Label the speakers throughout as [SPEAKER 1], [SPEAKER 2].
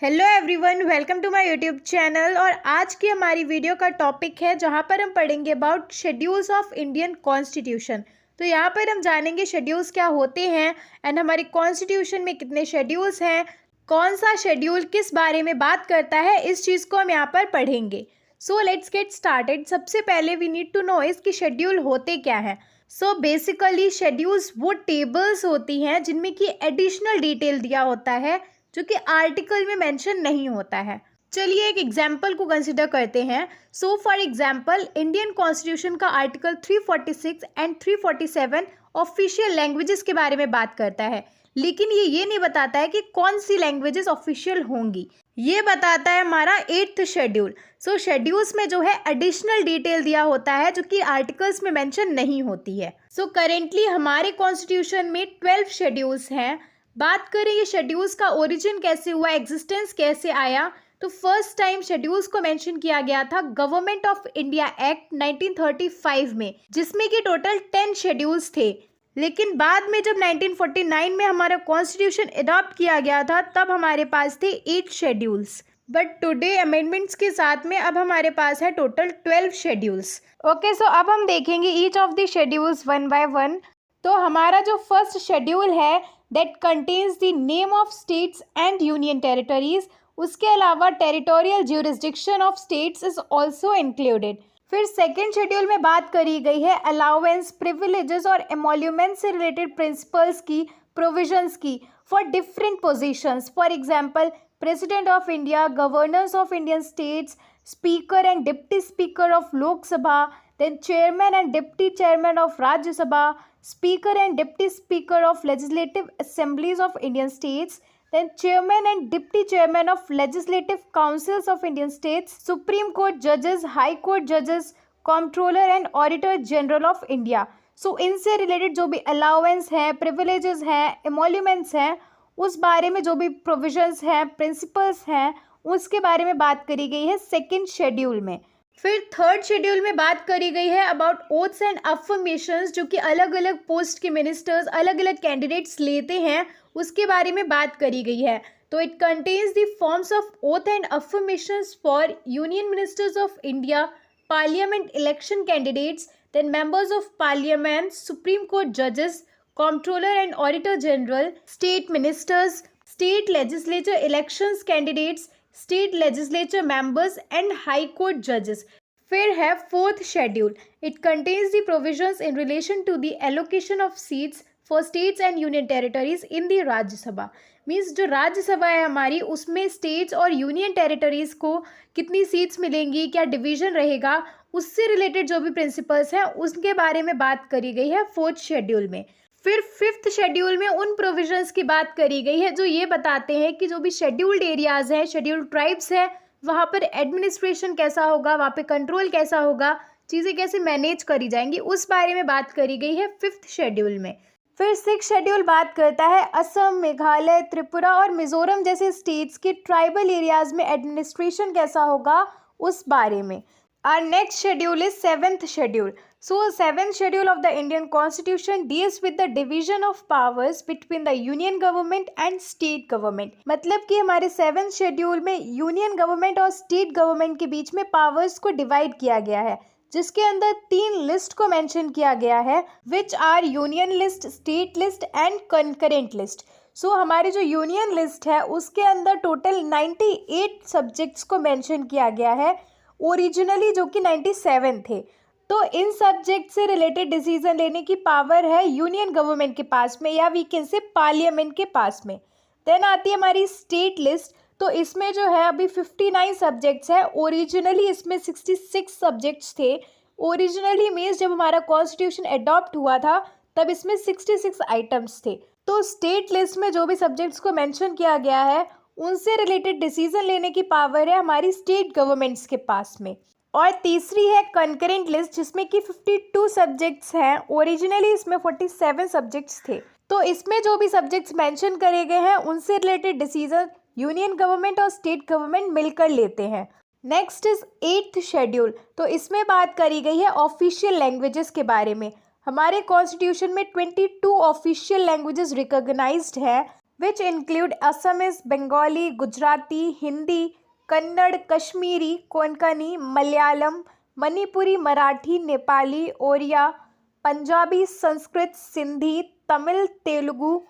[SPEAKER 1] Hello everyone, welcome to my YouTube channel. और आज की हमारी वीडियो का टॉपिक है जहां पर हम पढ़ेंगे about schedules of Indian constitution. तो यहाँ पर हम जानेंगे शेड्यूल्स क्या होते हैं एंड हमारे कॉन्स्टिट्यूशन में कितने शेड्यूल्स हैं, कौन सा शेड्यूल किस बारे में बात करता है, इस चीज़ को हम यहाँ पर पढ़ेंगे। So let's get started. सबसे पहले वी नीड टू नो इसकी शेड्यूल होते क्या हैं। सो बेसिकली शेड्यूल्स वो टेबल्स होती हैं जिनमें कि एडिशनल डिटेल दिया होता है जो कि आर्टिकल में मेंशन नहीं होता है। चलिए एक एग्जाम्पल को कंसिडर करते हैं। So for example Indian constitution का आर्टिकल 346 एंड 347 ऑफिशियल लैंग्वेजेस के बारे में बात करता है, लेकिन ये नहीं बताता है कि कौन सी लैंग्वेजेस ऑफिशियल होंगी। ये बताता है हमारा 8th शेड्यूल। सो शेड्यूल्स में जो है एडिशनल डिटेल दिया होता है जो कि आर्टिकल्स में मेंशन नहीं होती है। सो करेंटली हमारे कॉन्स्टिट्यूशन में 12 शेड्यूल्स हैं। बात करें ये शेड्यूल्स का ओरिजिन कैसे हुआ, एग्जिस्टेंस कैसे आया, तो फर्स्ट टाइम शेड्यूल्स को मेंशन किया गया था गवर्नमेंट ऑफ इंडिया एक्ट 1935 में, जिसमें कि टोटल 10 शेड्यूल्स थे। लेकिन बाद में जब 1949 में हमारा कॉन्स्टिट्यूशन अडॉप्ट किया गया था तब हमारे पास थे 8 शेड्यूल्स, बट टुडे अमेंडमेंट्स के साथ में अब हमारे पास है टोटल 12 शेड्यूल्स। ओके, सो अब हम देखेंगे each of the schedules one by one. तो हमारा जो फर्स्ट शेड्यूल है that contains the name of states and union territories, उसके अलावा territorial jurisdiction of states is also included. फिर सेकेंड शेड्यूल में बात करी गई है अलाउंस, प्रिविलेजेस और एमोल्यूमेंट से रिलेटेड प्रिंसिपल्स की, प्रोविजंस की for different positions. For example president of India, governors of Indian states, speaker and deputy speaker of Lok Sabha, then chairman and deputy chairman of Rajya Sabha, speaker and deputy speaker of legislative assemblies of Indian states, then chairman and deputy chairman of legislative councils of Indian states, Supreme Court judges, High Court judges, comptroller and auditor general of India। So इनसे related जो भी allowance हैं, privileges हैं, एमोल्यूमेंट्स हैं, उस बारे में जो भी प्रोविजंस हैं, प्रिंसिपल्स हैं, उसके बारे में बात करी गई है सेकेंड शेड्यूल में। फिर थर्ड शेड्यूल में बात करी गई है अबाउट ओथ्स एंड अफर्मेशंस, जो कि अलग अलग पोस्ट के मिनिस्टर्स, अलग अलग कैंडिडेट्स लेते हैं, उसके बारे में बात करी गई है। तो it contains the forms of oath and affirmations for union ministers of India, parliament election candidates, then members of parliament, supreme court जजेस, controller and auditor general, state ministers, state legislature elections candidates, state legislature members and high court जजेस। फिर है fourth schedule. It contains the provisions in relation to the allocation of seats for states and union territories in the Rajya Sabha. Means जो राज्यसभा है हमारी, उसमें states और union territories को कितनी सीट्स मिलेंगी, क्या डिवीजन रहेगा, उससे रिलेटेड जो भी प्रिंसिपल्स हैं उसके बारे में बात करी गई है फोर्थ शेड्यूल में। फिर फिफ्थ शेड्यूल में उन प्रोविजंस की बात करी गई है जो ये बताते हैं कि जो भी शेड्यूल्ड एरियाज हैं, शेड्यूल्ड ट्राइब्स हैं, वहाँ पर एडमिनिस्ट्रेशन कैसा होगा, वहाँ पे कंट्रोल कैसा होगा, चीज़ें कैसे मैनेज करी जाएंगी, उस बारे में बात करी गई है फिफ्थ शेड्यूल में। फिर सिक्स शेड्यूल बात करता है असम, मेघालय, त्रिपुरा और मिजोरम जैसे स्टेट्स के ट्राइबल एरियाज में एडमिनिस्ट्रेशन कैसा होगा, उस बारे में। Our next schedule is 7th schedule. So 7th schedule of the Indian Constitution deals with the division of powers between the union government and state government। मतलब कि हमारे 7th schedule में यूनियन गवर्नमेंट और स्टेट गवर्नमेंट के बीच में powers को divide किया गया है, जिसके अंदर 3 लिस्ट को मेंशन किया गया है, which are union list, state list and concurrent list. So हमारी जो यूनियन लिस्ट है उसके अंदर टोटल 98 सब्जेक्ट्स को मेंशन किया गया है, ओरिजिनली जो कि 97 थे। तो इन सब्जेक्ट से रिलेटेड डिसीजन लेने की पावर है यूनियन गवर्नमेंट के पास में, या वी कैन से पार्लियामेंट के पास में। देन आती है हमारी स्टेट लिस्ट। तो इसमें जो है अभी 59 सब्जेक्ट्स है, ओरिजिनली इसमें 66 सब्जेक्ट्स थे। ओरिजिनली मीन्स जब हमारा कॉन्स्टिट्यूशन अडॉप्ट हुआ था तब इसमें 66 आइटम्स थे। तो स्टेट लिस्ट में जो भी सब्जेक्ट्स को मेंशन किया गया है उनसे रिलेटेड डिसीजन लेने की पावर है हमारी स्टेट गवर्नमेंट्स के पास में। और तीसरी है कंकरेंट लिस्ट, जिसमें कि 52 सब्जेक्ट्स हैं, ओरिजिनली इसमें 47 सब्जेक्ट्स थे। तो इसमें जो भी सब्जेक्ट्स मेंशन करे गए हैं उनसे रिलेटेड डिसीजन यूनियन गवर्नमेंट और स्टेट गवर्नमेंट मिलकर लेते हैं। Next is 8th schedule. तो इसमें बात करी गई है ऑफिशियल लैंग्वेजेस के बारे में। हमारे कॉन्स्टिट्यूशन में 22 ऑफिशियल लैंग्वेजेस रिकॉग्नाइज्ड हैं, which include Assamese, Bengali, Gujarati, Hindi, Kannada, Kashmiri, Konkani, Malayalam, Manipuri, Marathi, Nepali, Oriya, Punjabi, Sanskrit, Sindhi, Tamil, Telugu,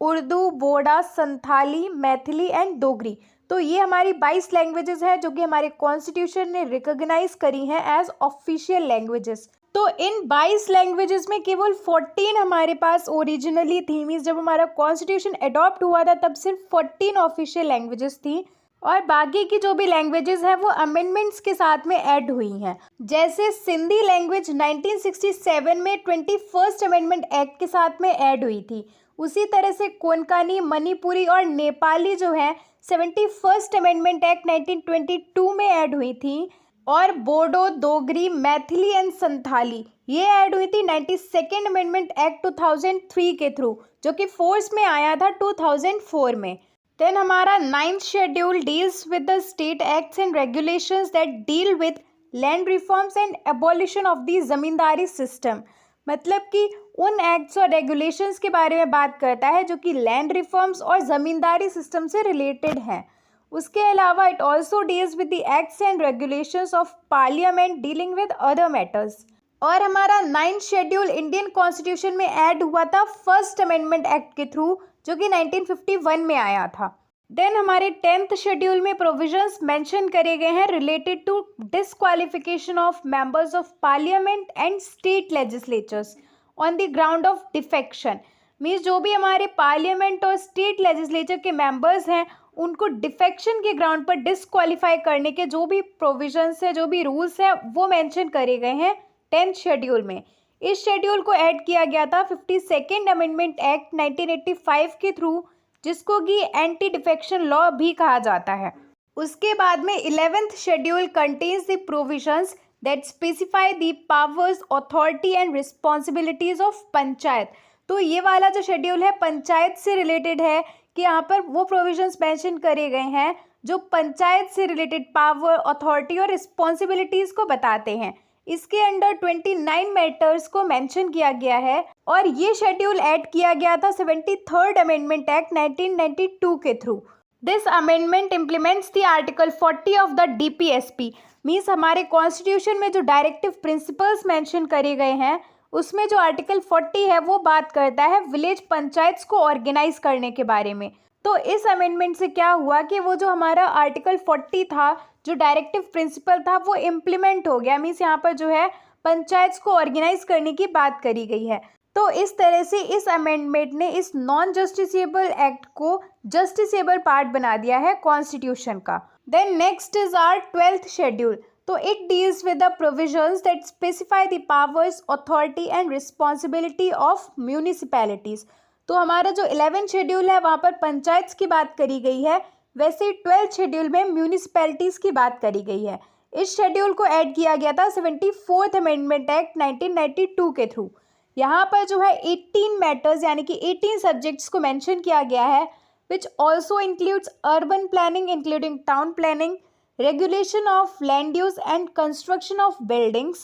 [SPEAKER 1] Urdu, Bodo, Santhali, Maithili and Dogri. तो ये हमारी 22 लैंग्वेजेस है जो कि हमारे कॉन्स्टिट्यूशन ने रिकॉग्नाइज करी हैं एज ऑफिशियल लैंग्वेजेस। तो इन 22 लैंग्वेजेस में केवल 14 हमारे पास ओरिजिनली थी, मीन्स जब हमारा कॉन्स्टिट्यूशन अडॉप्ट हुआ था तब सिर्फ 14 ऑफिशियल लैंग्वेजेस थी और बाकी की जो भी लैंग्वेजेस हैं वो अमेंडमेंट्स के साथ में ऐड हुई हैं। जैसे सिंधी लैंग्वेज 1967 में 21st अमेंडमेंट एक्ट के साथ में ऐड हुई थी। उसी तरह से कोंकणी, मणिपुरी और नेपाली जो है 71st अमेंडमेंट एक्ट 1922 में ऐड हुई थी। और बोडो, डोगरी, मैथिली एंड संथाली ये ऐड हुई थी 92nd अमेंडमेंट एक्ट 2003 के थ्रू, जो कि फोर्स में आया था 2004 में। देन हमारा 9th schedule deals with the state acts and regulations that deal with land reforms and abolition of the zamindari system. मतलब कि उन एक्ट्स और रेगुलेशंस के बारे में बात करता है जो कि लैंड रिफॉर्म्स और ज़मींदारी सिस्टम से रिलेटेड हैं। उसके अलावा it also deals with the acts and regulations of parliament dealing with other matters. और हमारा 9th शेड्यूल इंडियन कॉन्स्टिट्यूशन में ऐड हुआ था 1st अमेंडमेंट एक्ट के थ्रू, जो कि 1951 में आया था। देन हमारे 10th शेड्यूल में प्रोविजंस मेंशन करे गए हैं related to disqualification of members of parliament and state legislatures on the ground of defection. Means जो भी हमारे पार्लियामेंट और स्टेट लेजिस्लेचर के मेंबर्स हैं उनको डिफेक्शन के ग्राउंड पर डिस्क्वालीफाई करने के जो भी प्रोविजंस है, जो भी रूल्स है वो मेंशन करे गए हैं 10th शेड्यूल में। इस शेड्यूल को ऐड किया गया था 52nd अमेंडमेंट एक्ट 1985 के थ्रू, जिसको कि एंटी डिफेक्शन लॉ भी कहा जाता है। उसके बाद में 11th schedule contains the provisions that specify the powers, authority and responsibilities of panchayat. तो ये वाला जो शेड्यूल है पंचायत से रिलेटेड है कि यहाँ पर वो प्रोविजंस मेंशन करे गए हैं जो पंचायत से रिलेटेड पावर, अथॉरिटी और रिस्पॉन्सिबिलिटीज़ को बताते हैं। इसके अंडर 29 मैटर्स को मेंशन किया गया है और ये शेड्यूल ऐड किया गया था 73rd अमेंडमेंट एक्ट 1992 के through. This amendment implements the article 40 of the DPSP. Means हमारे कॉन्स्टिट्यूशन में जो डायरेक्टिव प्रिंसिपल्स मेंशन करे गए हैं उसमें जो आर्टिकल 40 है वो बात करता है विलेज पंचायत्स को ऑर्गेनाइज करने के बारे में। तो इस अमेंडमेंट से क्या हुआ कि वो जो हमारा आर्टिकल 40 था, जो डायरेक्टिव प्रिंसिपल था, वो इम्प्लीमेंट हो गया। मीन्स यहाँ पर जो है पंचायत्स को ऑर्गेनाइज करने की बात करी गई है। तो इस तरह से इस अमेंडमेंट ने इस नॉन जस्टिसेबल एक्ट को जस्टिसेबल पार्ट बना दिया है कॉन्स्टिट्यूशन का। Then next is our 12th schedule. तो it deals with the provisions that specify the powers, authority and responsibility of municipalities. तो हमारा जो 11th शेड्यूल है वहाँ पर पंचायत की बात करी गई है, वैसे ही 12th शेड्यूल में म्यूनिसिपैलिटीज़ की बात करी गई है। इस शेड्यूल को ऐड किया गया था 74th अमेंडमेंट एक्ट 1992 के थ्रू। यहाँ पर जो है 18 मैटर्स यानी कि 18 सब्जेक्ट्स को मेंशन किया गया है, which also includes urban planning including town planning, regulation of land use and construction of buildings,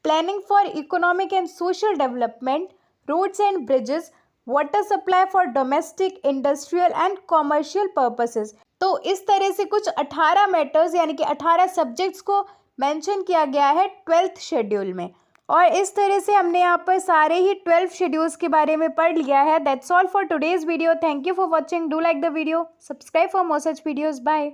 [SPEAKER 1] planning for economic and social development, roads and bridges, water supply for domestic, industrial and commercial purposes। तो इस तरह से कुछ 18 matters यानी कि 18 subjects को mention किया गया है 12th शेड्यूल में। और इस तरह से हमने यहाँ पर सारे ही 12 शेड्यूल्स के बारे में पढ़ लिया है। That's all for today's video. Thank you for watching. Do like the video, subscribe for more such videos. Bye.